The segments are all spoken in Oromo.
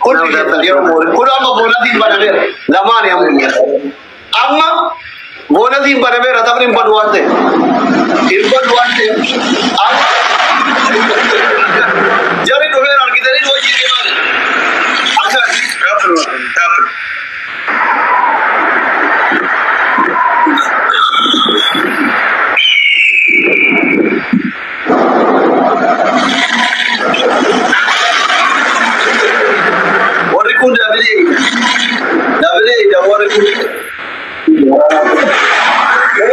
Hundi keessan yeroo moore kun amma boonatiin banameera lamaan amma boonatiin banameera taphni hin badu waan ta'e jarri dhufeera argitanii hojii deemaa akkas gaafatu. Kun dabili da wari kun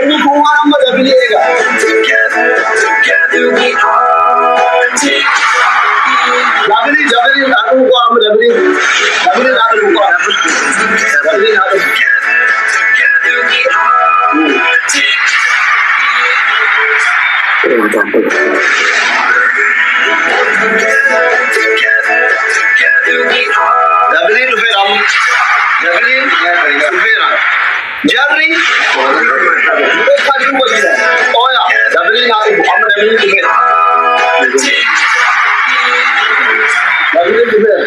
ini kuma amma dabili ga dabili aku ko amma dabili aku ko dabili aku Dabili tu feram, dabili feram. Jarri, bukan cuma dia. Oh ya, dabili nak, amma dabili tu feram. Dabili tu feram.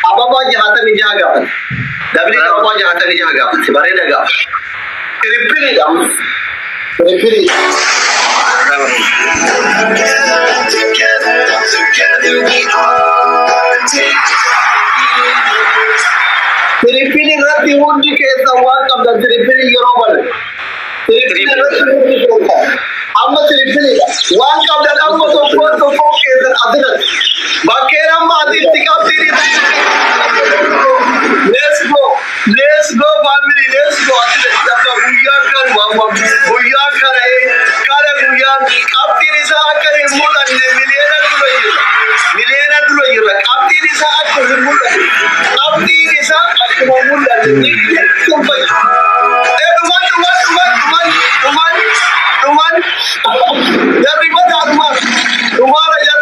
Apa baca hati ni jaga. Dabili apa baca hati ni jaga. Sebarang jaga. Keripiri jam, keripiri. Together we are. Tripili rati undi ke sawal kam dan tripili yorobal. Tripili rati undi ke sawal. Amma tripili wan kam dan amma to ke dan adrat. Bakera ma aditi ka tiri. Let's go family, let's go. Adrat buya kar mama buya kare kare buya ab tiri sa kare mulan ne milena dulo ab tiri sa kare mulan ab tiri sa mulan ni tumpai tuman dari mana tuman aja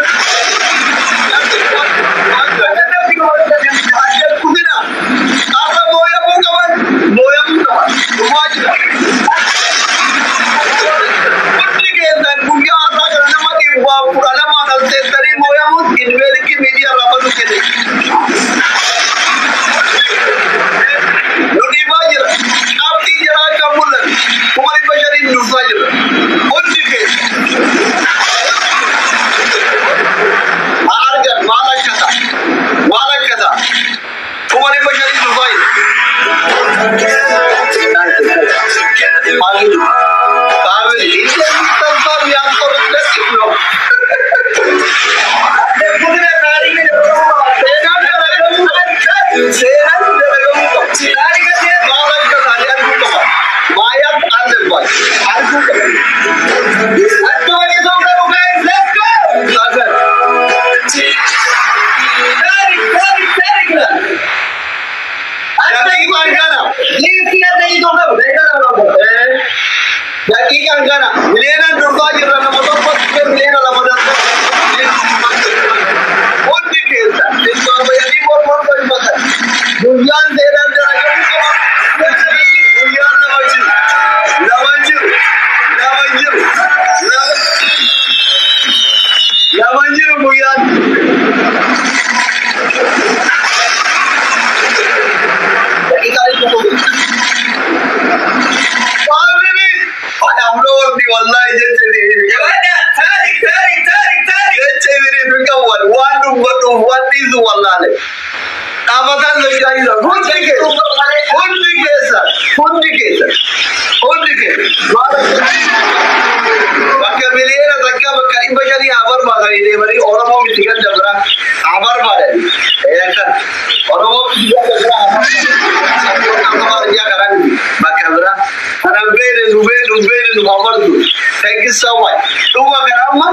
Thank you so much. Tunggu kerama.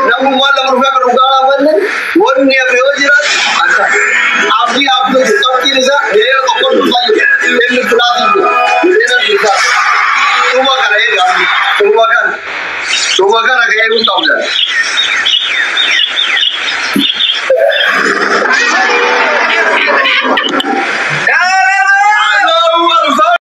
Namu malam rupiah kerugala benda. Wonnya beojirat. आप भी आप लोग सबकी रजा मेरे ऊपर बताइए मेरे खिलाफ मेरा दिखा सुबह का रखे वो कम जाए